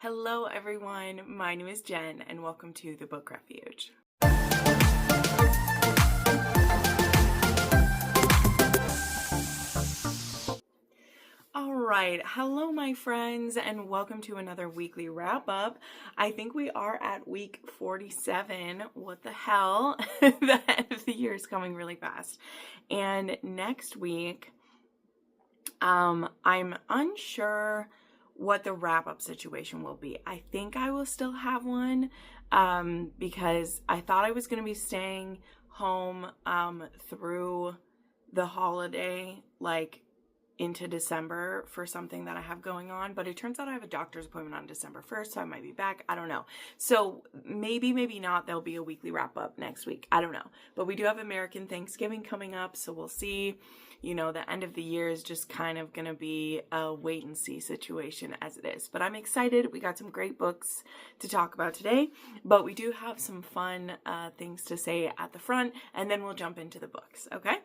Hello everyone, my name is Jen and welcome to the Book Refuge. Alright, hello my friends and welcome to another weekly wrap up. I think we are at week 47. What the hell? The end of the year is coming really fast. And next week, I'm unsure what the wrap-up situation will be. I think I will still have one because I thought I was going to be staying home through the holiday, like into December for something that I have going on, but it turns out I have a doctor's appointment on December 1st, so I might be back. I don't know. So maybe not. There'll be a weekly wrap-up next week. I don't know. But we do have American Thanksgiving coming up, so we'll see. You know, the end of the year is just kind of going to be a wait and see situation as it is. But I'm excited. We got some great books to talk about today, but we do have some fun things to say at the front, and then we'll jump into the books, okay?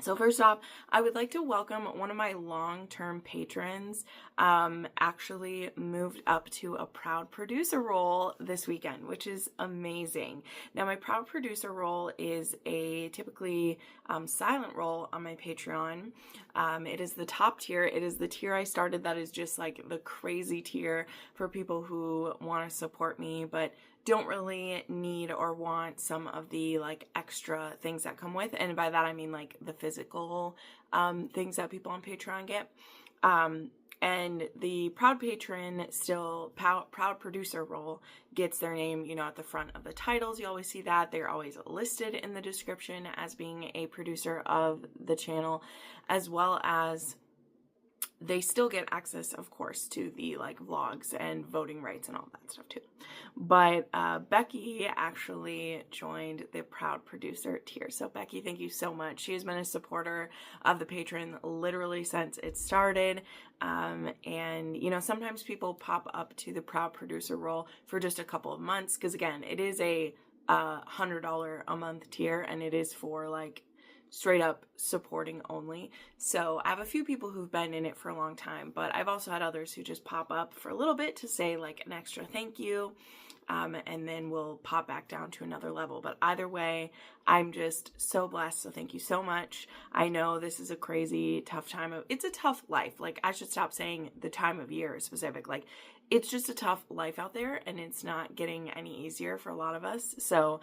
So first off, I would like to welcome one of my long-term patrons, actually moved up to a proud producer role this weekend, which is amazing. Now, my proud producer role is a typically silent role on my Patreon. It is the top tier. It is the tier I started that is just like the crazy tier for people who want to support me, but don't really need or want some of the like extra things that come with. And by that, I mean like the physical things that people on Patreon get. And the proud patron, still proud producer role, gets their name, you know, at the front of the titles. You always see that. They're always listed in the description as being a producer of the channel, as well as they still get access, of course, to the like vlogs and voting rights and all that stuff too. But Becky actually joined the proud producer tier. So Becky, thank you so much. She has been a supporter of the Patreon literally since it started. And you know, sometimes people pop up to the proud producer role for just a couple of months, because again, it is a $100 a month tier, and it is for like straight up supporting only. So I have a few people who've been in it for a long time, but I've also had others who just pop up for a little bit to say like an extra thank you, and then we'll pop back down to another level. But either way, I'm just so blessed. So thank you so much. I know this is a crazy tough time. It's a tough life. Like, I should stop saying the time of year specific. Like, it's just a tough life out there, and it's not getting any easier for a lot of us. So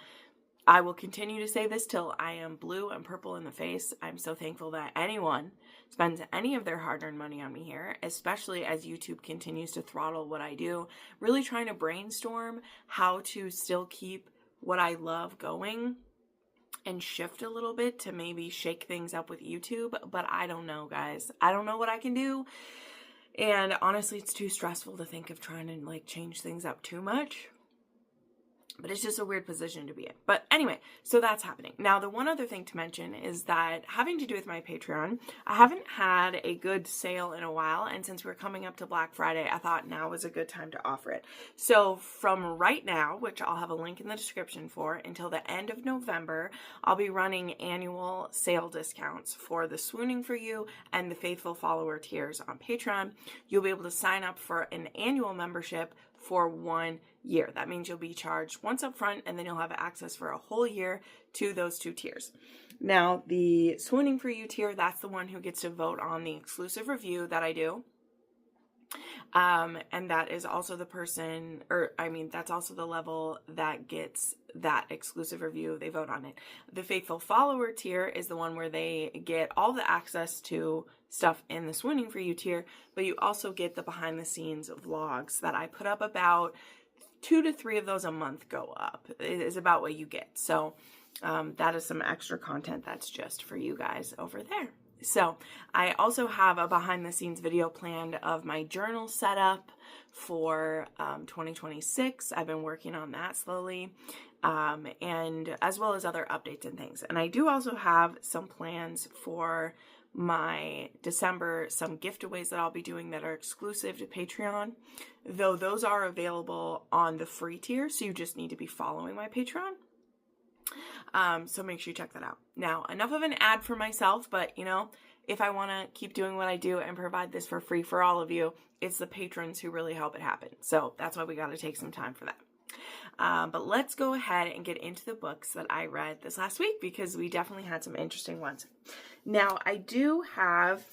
I will continue to say this till I am blue and purple in the face. I'm so thankful that anyone spends any of their hard-earned money on me here, especially as YouTube continues to throttle what I do, really trying to brainstorm how to still keep what I love going and shift a little bit to maybe shake things up with YouTube. But I don't know, guys. I don't know what I can do. And honestly, it's too stressful to think of trying to like change things up too much. But it's just a weird position to be in. But anyway, so that's happening. Now, the one other thing to mention is that having to do with my Patreon, I haven't had a good sale in a while. And since we're coming up to Black Friday, I thought now was a good time to offer it. So from right now, which I'll have a link in the description for, until the end of November, I'll be running annual sale discounts for the Swooning for You and the Faithful Follower tiers on Patreon. You'll be able to sign up for an annual membership for 1 year. That means you'll be charged once up front, and then you'll have access for a whole year to those two tiers. Now, the Swooning for You tier, that's the one who gets to vote on the exclusive review that I do. And that is also the person, that's also the level that gets that exclusive review. They vote on it. The Faithful Follower tier is the one where they get all the access to stuff in the Swooning for You tier, but you also get the behind the scenes vlogs that I put up. About 2 to 3 of those a month go up is about what you get. So that is some extra content that's just for you guys over there. So I also have a behind the scenes video planned of my journal setup for 2026. I've been working on that slowly, and as well as other updates and things. And I do also have some plans for my December, some giveaways that I'll be doing that are exclusive to Patreon, though those are available on the free tier, so you just need to be following my Patreon. So make sure you check that out. Now, enough of an ad for myself, but you know, if I want to keep doing what I do and provide this for free for all of you, it's the patrons who really help it happen. So that's why we got to take some time for that. But let's go ahead and get into the books that I read this last week, because we definitely had some interesting ones. Now, I do have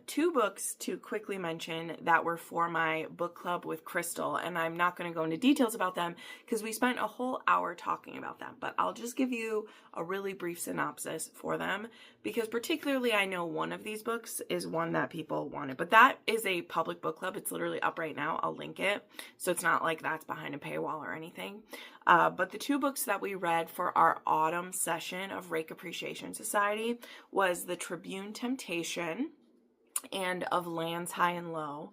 2 books to quickly mention that were for my book club with Crystal, and I'm not going to go into details about them because we spent a whole hour talking about them, but I'll just give you a really brief synopsis for them, because particularly I know one of these books is one that people wanted, but that is a public book club. It's literally up right now. I'll link it, so it's not like that's behind a paywall or anything. But the 2 books that we read for our autumn session of Rake Appreciation Society was The Tribune Temptation and Of Lands High and Low.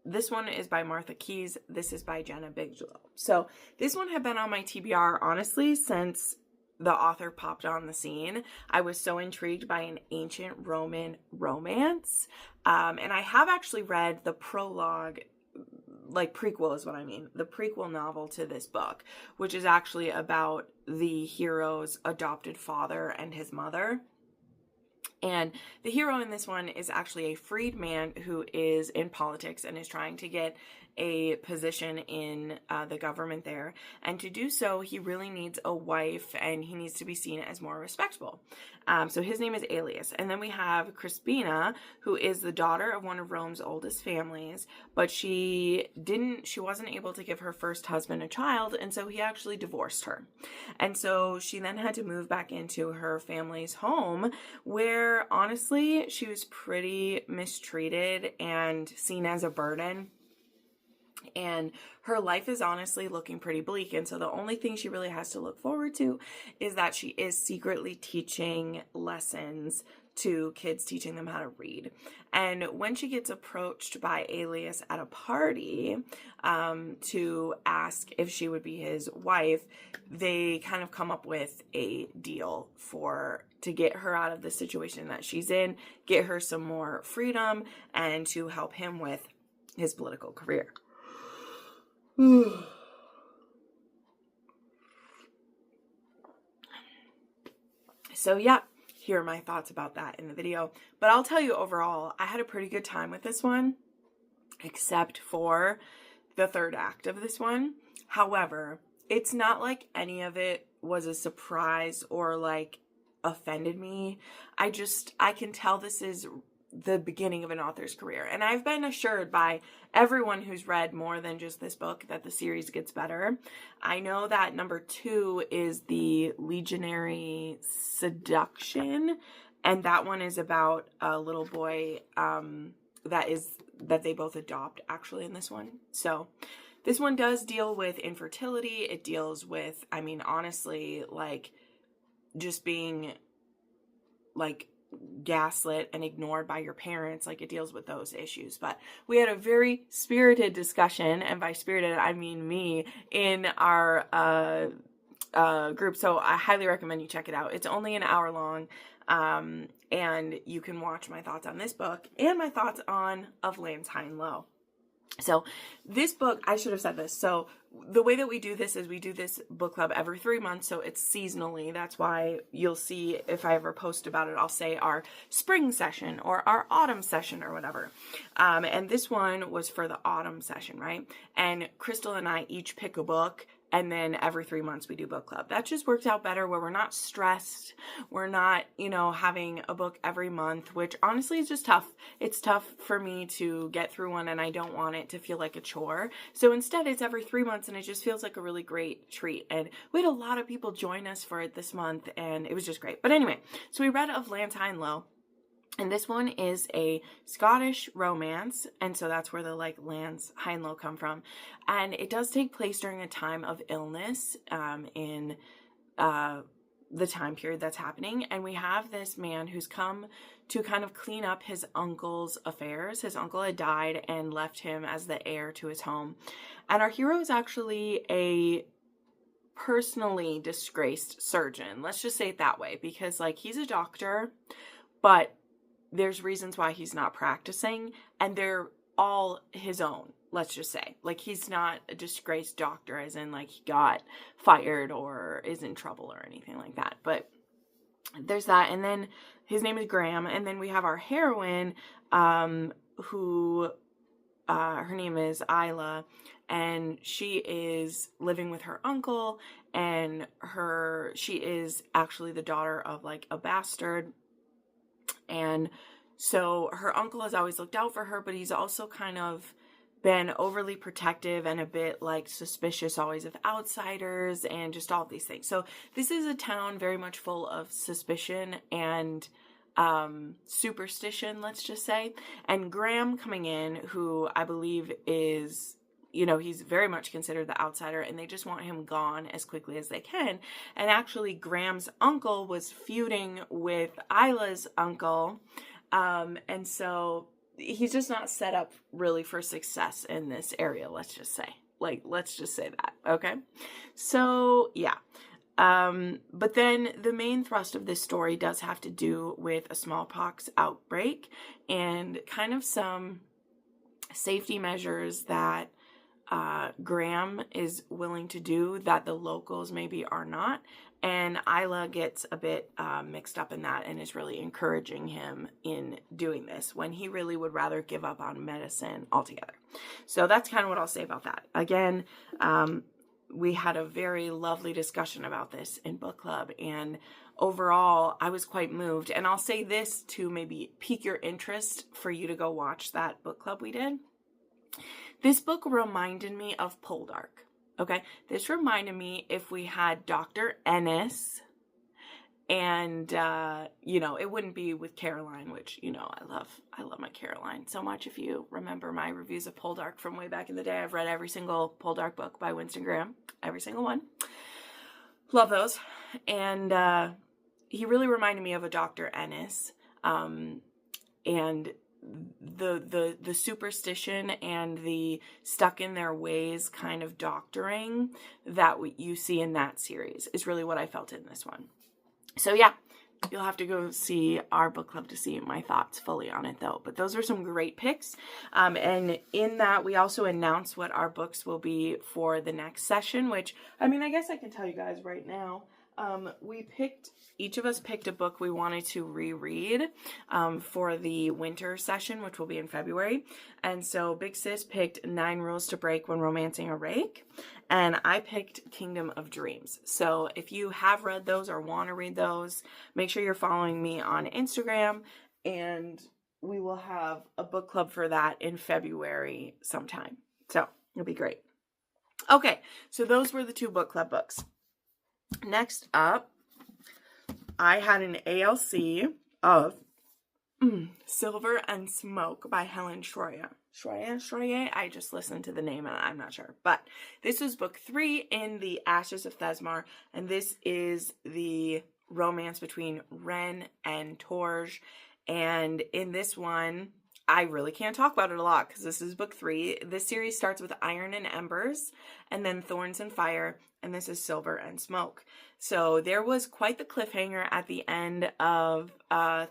This one is by Martha Keyes. This is by Jenn. So this one had been on my TBR, honestly, since the author popped on the scene. I was so intrigued by an ancient Roman romance. And I have actually read the prologue, like prequel is what I mean, the prequel novel to this book, which is actually about the hero's adopted father and his mother. And the hero in this one is actually a freed man who is in politics and is trying to get a position in the government there. And to do so, he really needs a wife, and he needs to be seen as more respectable. So his name is Aelius. And then we have Crispina, who is the daughter of one of Rome's oldest families, but she wasn't able to give her first husband a child, and so he actually divorced her. And so she then had to move back into her family's home, where honestly, she was pretty mistreated and seen as a burden. And her life is honestly looking pretty bleak. And so the only thing she really has to look forward to is that she is secretly teaching lessons to kids, teaching them how to read. And when she gets approached by Aelius at a party to ask if she would be his wife, they kind of come up with a deal to get her out of the situation that she's in, get her some more freedom, and to help him with his political career. So yeah, here are my thoughts about that in the video. But I'll tell you overall, I had a pretty good time with this one, except for the 3rd act of this one. However, it's not like any of it was a surprise or like offended me. I can tell this is the beginning of an author's career. And I've been assured by everyone who's read more than just this book that the series gets better. I know that number 2 is The Legionary Seduction, and that one is about a little boy that they both adopt actually in this one. So this one does deal with infertility. It deals with, I mean, honestly, like just being like gaslit and ignored by your parents. Like, it deals with those issues. But we had a very spirited discussion, and by spirited I mean me, in our group. So I highly recommend you check it out. It's only an hour long, and you can watch my thoughts on this book and my thoughts on Of Lands High and Low. So this book, I should have said this. So the way that we do this is we do this book club every 3 months. So it's seasonally. That's why you'll see, if I ever post about it, I'll say our spring session or our autumn session or whatever. And this one was for the autumn session, right? And Crystal and I each pick a book, and then every 3 months we do book club. That just works out better, where we're not stressed. We're not, having a book every month, which honestly is just tough. It's tough for me to get through one, and I don't want it to feel like a chore. So instead it's every 3 months, and it just feels like a really great treat. And we had a lot of people join us for it this month, and it was just great. But anyway, so we read Of Lands High and Low. And this one is a Scottish romance, and so that's where the lands high and low come from. And it does take place during a time of illness in the time period that's happening. And we have this man who's come to kind of clean up his uncle's affairs. His uncle had died and left him as the heir to his home. And our hero is actually a personally disgraced surgeon. Let's just say it that way, because he's a doctor, but there's reasons why he's not practicing, and they're all his own, let's just say. He's not a disgraced doctor as in he got fired or is in trouble or anything like that. But there's that. And then his name is Graham. And then we have our heroine, who, her name is Isla, and she is living with her uncle, and she is actually the daughter of like a bastard. And so her uncle has always looked out for her, but he's also kind of been overly protective and a bit like suspicious always of outsiders and just all of these things. So this is a town very much full of suspicion and superstition, let's just say. And Graham coming in, who I believe is, he's very much considered the outsider, and they just want him gone as quickly as they can. And actually Graham's uncle was feuding with Isla's uncle. And so he's just not set up really for success in this area, let's just say. Let's just say that, okay? So, yeah. But then the main thrust of this story does have to do with a smallpox outbreak and kind of some safety measures that Graham is willing to do that the locals maybe are not. And Isla gets a bit mixed up in that and is really encouraging him in doing this when he really would rather give up on medicine altogether. So that's kind of what I'll say about that. Again, we had a very lovely discussion about this in book club, and overall I was quite moved. And I'll say this to maybe pique your interest for you to go watch that book club we did. This book reminded me of Poldark. Okay, this reminded me if we had Dr. Ennis, and, it wouldn't be with Caroline, which, I love my Caroline so much. If you remember my reviews of Poldark from way back in the day, I've read every single Poldark book by Winston Graham, every single one. Love those. And he really reminded me of a Dr. Ennis, and the superstition and the stuck in their ways kind of doctoring that you see in that series is really what I felt in this one. So yeah, you'll have to go see our book club to see my thoughts fully on it though. But those are some great picks. And in that we also announced what our books will be for the next session, which, I guess I can tell you guys right now. Each of us picked a book we wanted to reread for the winter session, which will be in February. And so Big Sis picked 9 Rules to Break When Romancing a Rake, and I picked Kingdom of Dreams. So if you have read those or want to read those, make sure you're following me on Instagram, and we will have a book club for that in February sometime. So it'll be great. Okay, so those were the 2 book club books. Next up, I had an ALC of Silver and Smoke by Helen Schroyer. Schroyer? I just listened to the name and I'm not sure. But this was book 3 in the Ashes of Thesmar, and this is the romance between Ren and Torge. And in this one, I really can't talk about it a lot because this is book 3. This series starts with Iron and Embers, and then Thorns and Fire, and this is Silver and Smoke. So there was quite the cliffhanger at the end of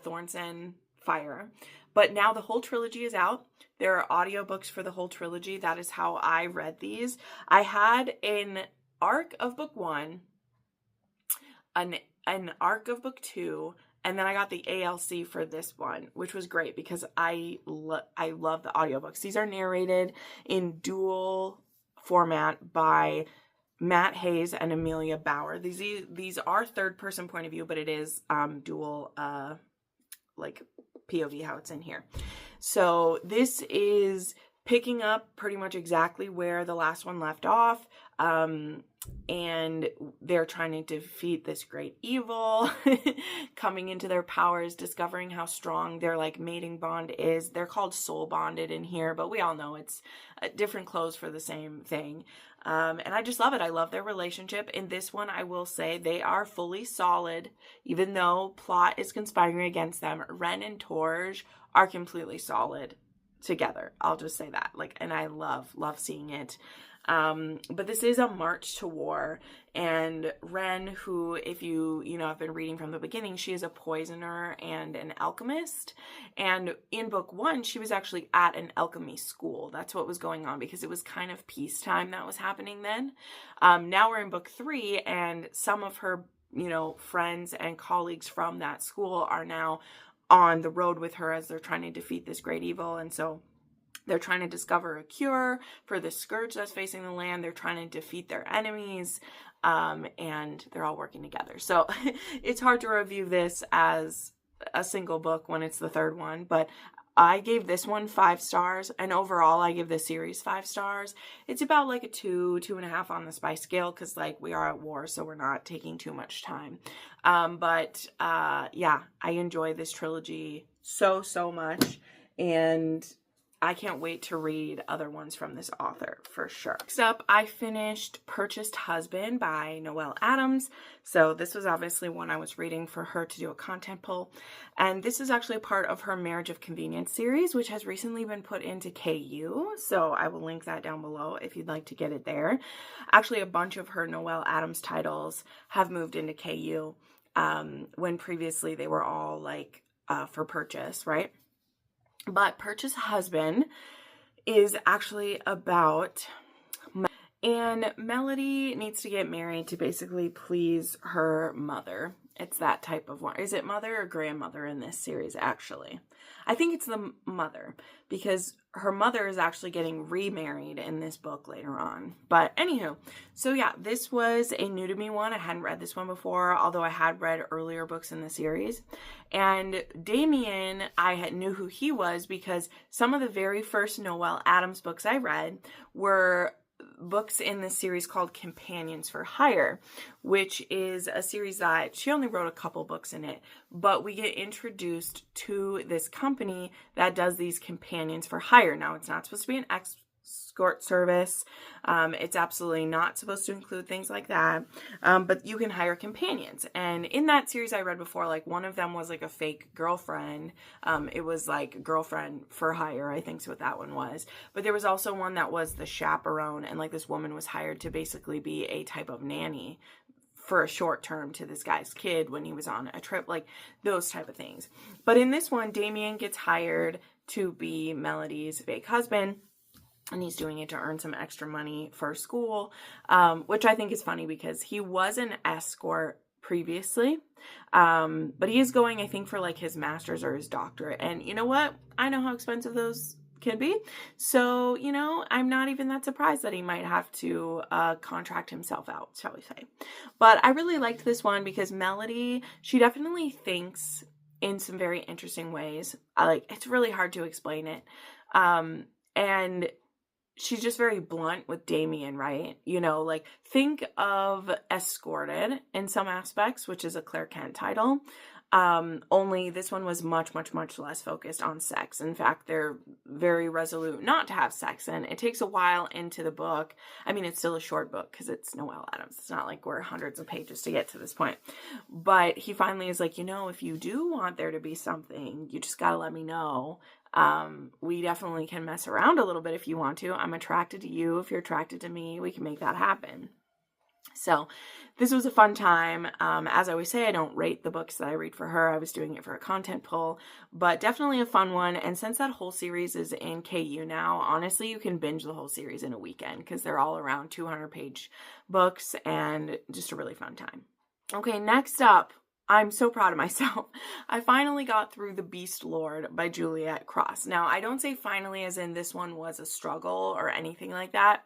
Thorns and Fire. But now the whole trilogy is out. There are audiobooks for the whole trilogy. That is how I read these. I had an arc of book 1, an arc of book 2, and then I got the ALC for this one, which was great because I love the audiobooks. These are narrated in dual format by Matt Hayes and Amelia Bauer. These are third person point of view, but it is dual like POV how it's in here. So this is picking up pretty much exactly where the last one left off. And they're trying to defeat this great evil, coming into their powers, discovering how strong their like mating bond is. They're called soul bonded in here, but we all know it's different clothes for the same thing. And I just love it. I love their relationship. In this one, I will say they are fully solid, even though plot is conspiring against them. Ren and Torge are completely solid together. I'll just say that. And I love seeing it. But this is a march to war, and Ren, who, if you have been reading from the beginning, she is a poisoner and an alchemist, and in book 1, she was actually at an alchemy school. That's what was going on, because it was kind of peacetime that was happening then. Now we're in book 3, and some of her, friends and colleagues from that school are now on the road with her as they're trying to defeat this great evil. And so they're trying to discover a cure for the scourge that's facing the land. They're trying to defeat their enemies, and they're all working together. So it's hard to review this as a single book when it's the third one, but I gave this one 5 stars, and overall I give this series 5 stars. It's about like a 2.5 on the spice scale, because like we are at war, so we're not taking too much time. Yeah, I enjoy this trilogy so much, and I can't wait to read other ones from this author for sure. Next up, I finished Purchased Husband by Noelle Adams. So this was obviously one I was reading for her to do a content pull. And this is actually a part of her Marriage of Convenience series, which has recently been put into KU. So I will link that down below if you'd like to get it there. Actually, a bunch of her Noelle Adams titles have moved into KU, when previously they were all like for purchase, right? But Purchased Husband is actually about, and Melody needs to get married to basically please her mother. It's that type of one. Is it mother or grandmother in this series, actually? I think it's the mother, because her mother is actually getting remarried in this book later on. But anywho, so yeah, this was a new to me one. I hadn't read this one before, although I had read earlier books in the series. And Damien, I knew who he was because some of the very first Noelle Adams books I read were books in this series called Companions for Hire, which is a series that she only wrote a couple books in it, but we get introduced to this company that does these companions for hire. Now, it's not supposed to be an escort service. It's absolutely not supposed to include things like that. But you can hire companions. And in that series I read before, like one of them was like a fake girlfriend. It was like girlfriend for hire, I think is what that one was. But there was also one that was the chaperone, and like this woman was hired to basically be a type of nanny for a short term to this guy's kid when he was on a trip, like those type of things. But in this one, Damien gets hired to be Melody's fake husband. And he's doing it to earn some extra money for school, which I think is funny because he was an escort previously. But he is going, I think, for like his master's or his doctorate. And you know what? I know how expensive those can be. So, I'm not even that surprised that he might have to contract himself out, shall we say. But I really liked this one because Melody, she definitely thinks in some very interesting ways. It's really hard to explain it. And she's just very blunt with Damien, right? Think of Escorted in some aspects, which is a Claire Kent title. Only this one was much less focused on sex. In fact, they're very resolute not to have sex, and it takes a while into the book. I mean, it's still a short book because it's Noelle Adams. It's not like we're hundreds of pages to get to this point. But he finally is like, if you do want there to be something, you just gotta let me know. We definitely can mess around a little bit if you want to. I'm attracted to you. If you're attracted to me, we can make that happen. So this was a fun time. As I always say, I don't rate the books that I read for her. I was doing it for a content pull, but definitely a fun one. And since that whole series is in KU now, honestly, you can binge the whole series in a weekend because they're all around 200-page books and just a really fun time. Okay, next up, I'm so proud of myself. I finally got through The Beast Lord by Juliet Cross. Now, I don't say finally as in this one was a struggle or anything like that.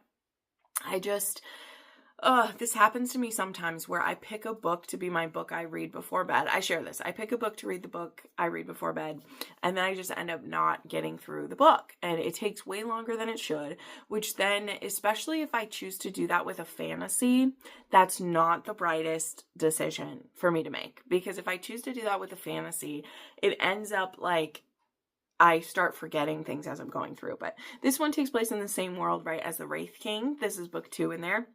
This happens to me sometimes where I pick a book to be my book I read before bed. I share this. I pick a book to read the book I read before bed, and then I just end up not getting through the book. And it takes way longer than it should, which then, especially if I choose to do that with a fantasy, that's not the brightest decision for me to make. Because if I choose to do that with a fantasy, it ends up like I start forgetting things as I'm going through. But this one takes place in the same world, right, as The Wraith King. This is book 2 in there.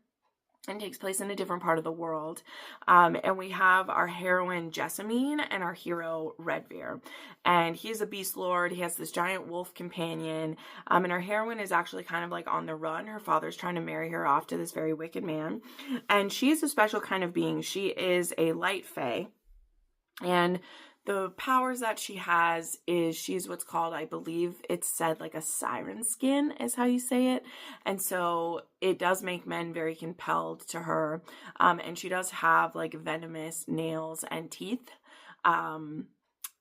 And takes place in a different part of the world. And we have our heroine Jessamine and our hero Redveer. And he's a beast lord. He has this giant wolf companion. And our heroine is actually kind of like on the run. Her father's trying to marry her off to this very wicked man. And she is a special kind of being. She is a light fae. And The powers that she has is she's what's called, I believe it's said like a siren skin is how you say it. And so it does make men very compelled to her. And she does have like venomous nails and teeth.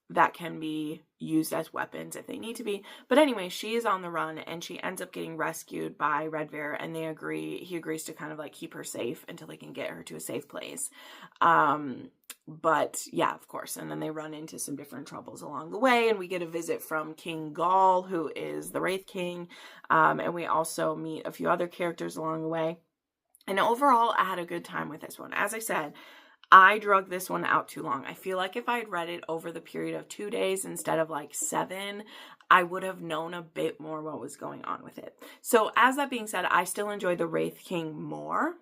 That can be used as weapons if they need to be. But anyway, she is on the run and she ends up getting rescued by Redvear, and he agrees to kind of like keep her safe until they can get her to a safe place. But yeah, of course. And then they run into some different troubles along the way, and we get a visit from King Gaul, who is the Wraith King. And we also meet a few other characters along the way. And overall, I had a good time with this one. As I said, I drug this one out too long. I feel like if I had read it over the period of 2 days instead of like 7, I would have known a bit more what was going on with it. So as that being said, I still enjoy the Wraith King more.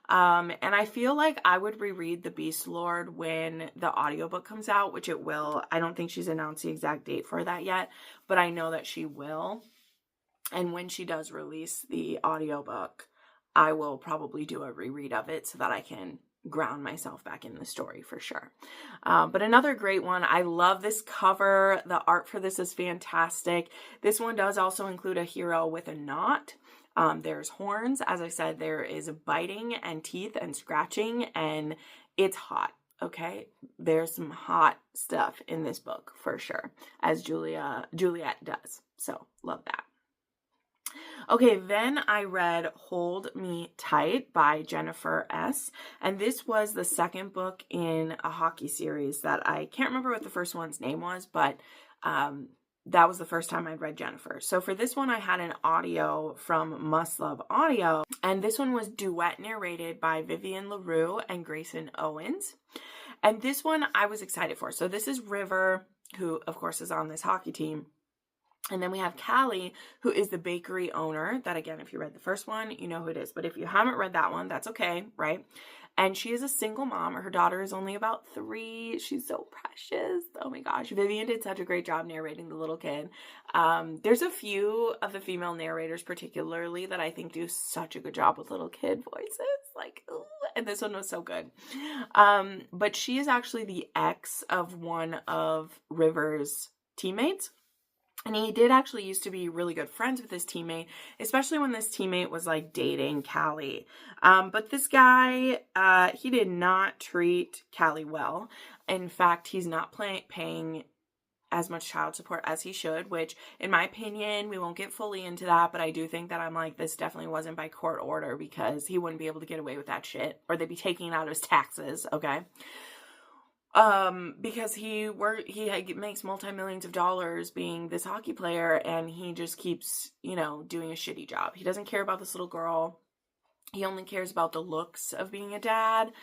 And I feel like I would reread The Beast Lord when the audiobook comes out, which it will. I don't think she's announced the exact date for that yet, but I know that she will. And when she does release the audiobook, I will probably do a reread of it so that I can ground myself back in the story for sure. But another great one. I love this cover. The art for this is fantastic. This one does also include a hero with a knot. There's horns. As I said, there is biting and teeth and scratching, and it's hot. Okay. There's some hot stuff in this book for sure, as Juliet does. So love that. Okay, then I read Hold Me Tight by Jennifer S. And this was the second book in a hockey series that I can't remember what the first one's name was, but that was the first time I'd read Jennifer. So for this one, I had an audio from Must Love Audio. And this one was duet narrated by Vivian LaRue and Grayson Owens. And this one I was excited for. So this is River, who of course is on this hockey team. And then we have Callie, who is the bakery owner. That, again, if you read the first one, you know who it is. But if you haven't read that one, that's okay, right? And she is a single mom. Her daughter is only about 3. She's so precious. Oh my gosh. Vivian did such a great job narrating the little kid. There's a few of the female narrators particularly that I think do such a good job with little kid voices. Like, ooh, and this one was so good. But she is actually the ex of one of River's teammates. And he did actually used to be really good friends with his teammate, especially when this teammate was like dating Callie. But this guy, he did not treat Callie well. In fact, he's not paying as much child support as he should, which in my opinion, we won't get fully into that. But I do think that I'm like, this definitely wasn't by court order, because he wouldn't be able to get away with that shit, or they'd be taking it out of his taxes. Okay. Because he makes multi-millions of dollars being this hockey player, and he just keeps, doing a shitty job. He doesn't care about this little girl. He only cares about the looks of being a dad.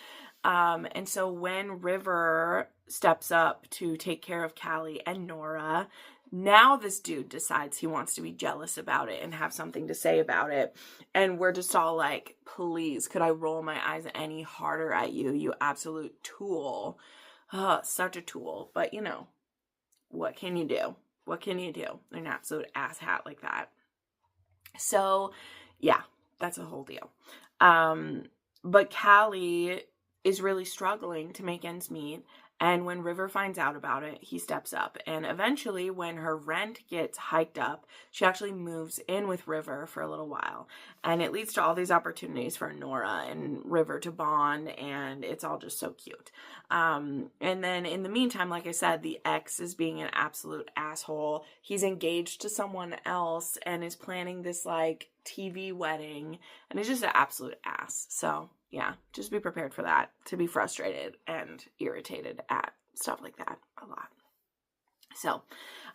And so when River steps up to take care of Callie and Nora, now this dude decides he wants to be jealous about it and have something to say about it. And we're just all like, please, could I roll my eyes any harder at you, you absolute tool? Such a tool. But, what can you do? What can you do? An absolute asshat like that. So, yeah, that's a whole deal. But Callie is really struggling to make ends meet. And when River finds out about it, he steps up. And eventually, when her rent gets hiked up, she actually moves in with River for a little while. And it leads to all these opportunities for Nora and River to bond. And it's all just so cute. And then in the meantime, like I said, the ex is being an absolute asshole. He's engaged to someone else and is planning this like TV wedding. And it's just an absolute ass. So yeah, just be prepared for that, to be frustrated and irritated at stuff like that a lot. So,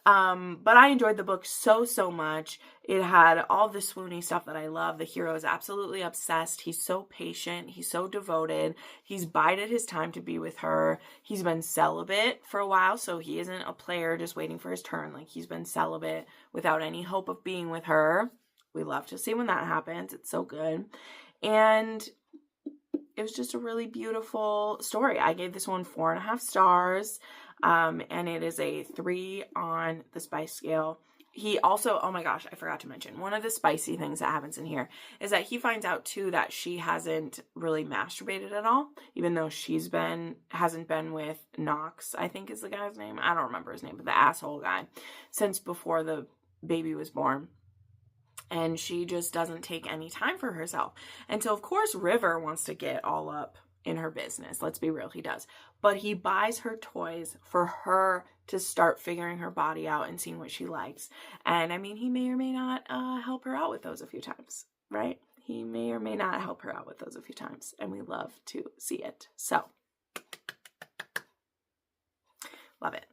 but I enjoyed the book so much. It had all the swoony stuff that I love. The hero is absolutely obsessed. He's so patient. He's so devoted. He's bided his time to be with her. He's been celibate for a while, so he isn't a player just waiting for his turn. Like, he's been celibate without any hope of being with her. We love to see when that happens. It's so good. And it was just a really beautiful story. I gave this one 4.5 stars. And it is a 3 on the spice scale. he also, oh my gosh, I forgot to mention, one of the spicy things that happens in here is that he finds out too that she hasn't really masturbated at all, even though hasn't been with Knox, I think is the guy's name. I don't remember his name, but the asshole guy, since before the baby was born. And she just doesn't take any time for herself. And so, of course, River wants to get all up in her business. Let's be real, he does. But he buys her toys for her to start figuring her body out and seeing what she likes. And I mean, he may or may not help her out with those a few times, right? He may or may not help her out with those a few times. And we love to see it. So, love it.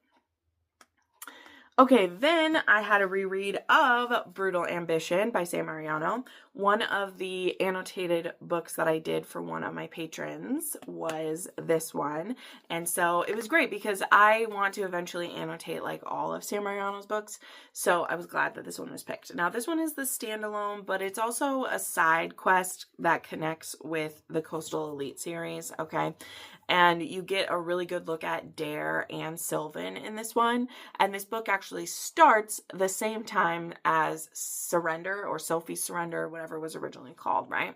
Okay, then I had a reread of Brutal Ambition by Sam Mariano. One of the annotated books that I did for one of my patrons was this one. And so it was great because I want to eventually annotate like all of Sam Mariano's books. So I was glad that this one was picked. Now this one is the standalone, but it's also a side quest that connects with the Coastal Elite series, okay? And you get a really good look at Dare and Sylvan in this one. And this book actually starts the same time as Surrender, or Sophie's Surrender, whatever it was originally called, right?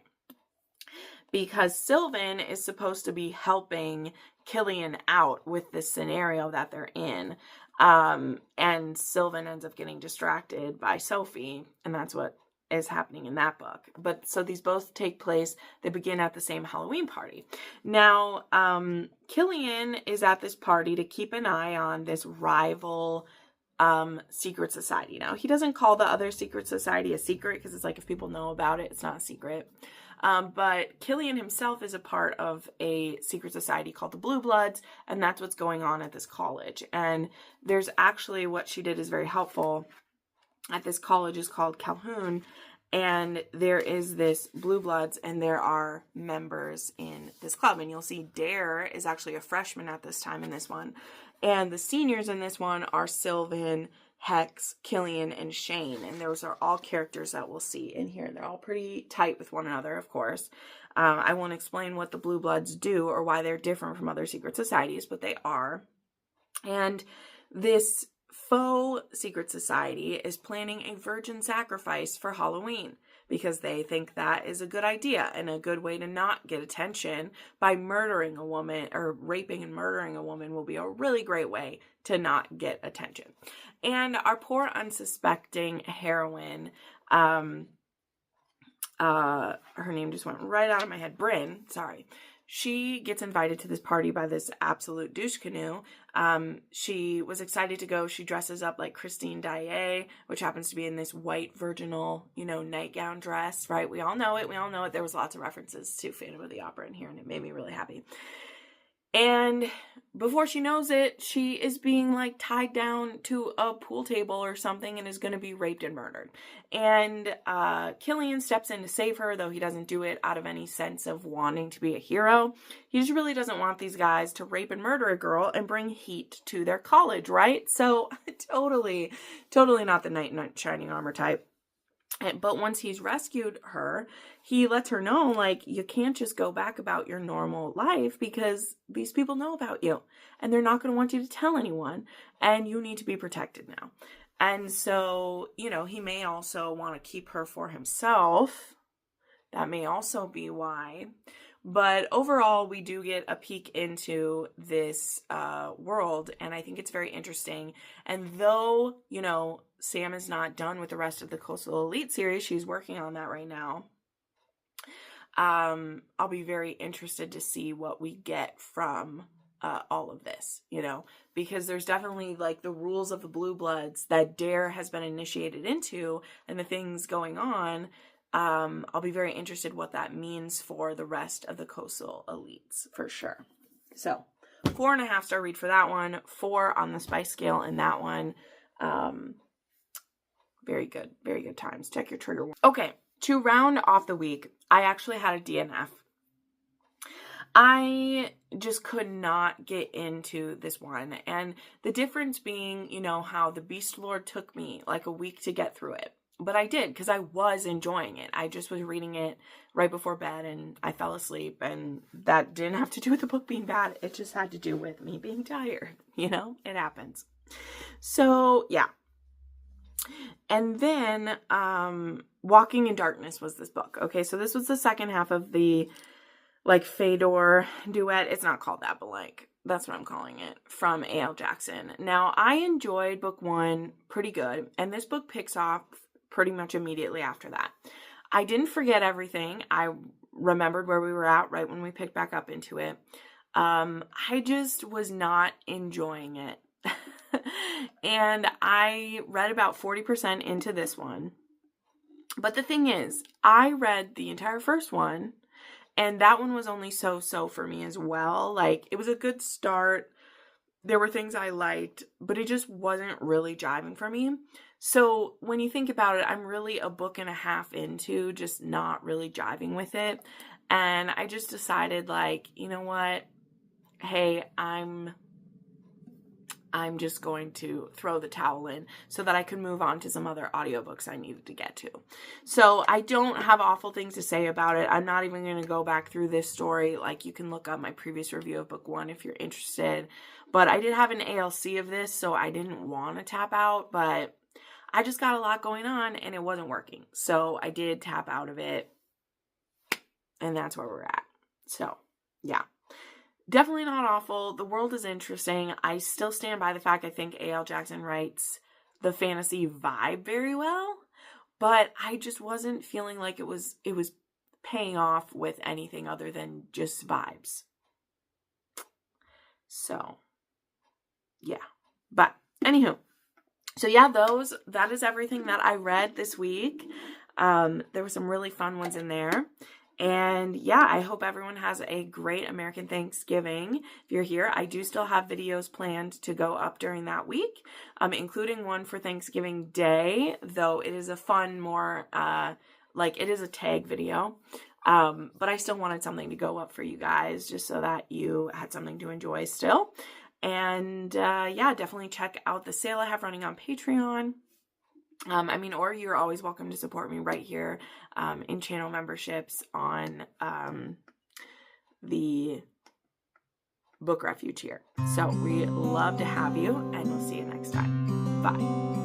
Because Sylvan is supposed to be helping Killian out with this scenario that they're in. And Sylvan ends up getting distracted by Sophie, and that's what is happening in that book. But so these both take place, they begin at the same Halloween party. Now, Killian is at this party to keep an eye on this rival secret society. Now, he doesn't call the other secret society a secret because it's like if people know about it, it's not a secret. But Killian himself is a part of a secret society called the Blue Bloods, and that's what's going on at this college. And there's actually, what she did is very helpful. At this college is called Calhoun, and there is this Blue Bloods, and there are members in this club. And you'll see Dare is actually a freshman at this time in this one. And the seniors in this one are Sylvan, Hex, Killian, and Shane. And those are all characters that we'll see in here. They're all pretty tight with one another, of course. I won't explain what the Blue Bloods do or why they're different from other secret societies, but they are. And this faux secret society is planning a virgin sacrifice for Halloween because they think that is a good idea and a good way to not get attention by murdering a woman, or raping and murdering a woman will be a really great way to not get attention. And our poor unsuspecting heroine, her name just went right out of my head, Bryn, sorry. She gets invited to this party by this absolute douche canoe. She was excited to go. She dresses up like Christine Daae, which happens to be in this white virginal, nightgown dress, right? We all know it. There was lots of references to Phantom of the Opera in here, and it made me really happy. And before she knows it, she is being like tied down to a pool table or something and is going to be raped and murdered. And Killian steps in to save her, though he doesn't do it out of any sense of wanting to be a hero. He just really doesn't want these guys to rape and murder a girl and bring heat to their college, right? So totally not the knight in shining armor type. But once he's rescued her, he lets her know, like, you can't just go back about your normal life because these people know about you and they're not going to want you to tell anyone, and you need to be protected now. And so, he may also want to keep her for himself. That may also be why. But overall, we do get a peek into this world, and I think it's very interesting. And though, Sam is not done with the rest of the Coastal Elite series, she's working on that right now. I'll be very interested to see what we get from all of this, because there's definitely like the rules of the Blue Bloods that Dare has been initiated into and the things going on. I'll be very interested what that means for the rest of the Coastal Elites for sure. So 4.5 star read for that one, 4 on the spice scale in that one. Very good times. Check your trigger. Okay, to round off the week, I actually had a DNF. I just could not get into this one. And the difference being, how the Beast Lord took me like a week to get through it. But I did, because I was enjoying it. I just was reading it right before bed and I fell asleep. And that didn't have to do with the book being bad. It just had to do with me being tired. It happens. So, yeah. And then Walking in Darkness was this book. Okay, so this was the second half of the like Fedor duet. It's not called that, but like that's what I'm calling it, from A.L. Jackson. Now, I enjoyed book 1 pretty good, and this book picks off pretty much immediately after that. I didn't forget everything. I remembered where we were at right when we picked back up into it. I just was not enjoying it. And I read about 40% into this one. But the thing is, I read the entire first one, and that one was only so-so for me as well. Like, it was a good start. There were things I liked, but it just wasn't really jiving for me. So when you think about it, I'm really a book and a half into just not really jiving with it. And I just decided, like, you know what? Hey, I'm just going to throw the towel in so that I could move on to some other audiobooks I needed to get to. So I don't have awful things to say about it. I'm not even going to go back through this story. Like, you can look up my previous review of book 1 if you're interested. But I did have an ALC of this, so I didn't want to tap out. But I just got a lot going on and it wasn't working. So I did tap out of it. And that's where we're at. So, yeah. Definitely not awful. The world is interesting. I still stand by the fact I think A.L. Jackson writes the fantasy vibe very well, but I just wasn't feeling like it was paying off with anything other than just vibes. So, yeah. But anywho, so yeah, that is everything that I read this week. There were some really fun ones in there. And yeah, I hope everyone has a great American Thanksgiving. If you're here, I do still have videos planned to go up during that week, including one for Thanksgiving Day, though it is a fun, more, it is a tag video. But I still wanted something to go up for you guys just so that you had something to enjoy still. And yeah, definitely check out the sale I have running on Patreon. Or you're always welcome to support me right here in channel memberships on the Book Refuge here. So we love to have you, and we'll see you next time. Bye.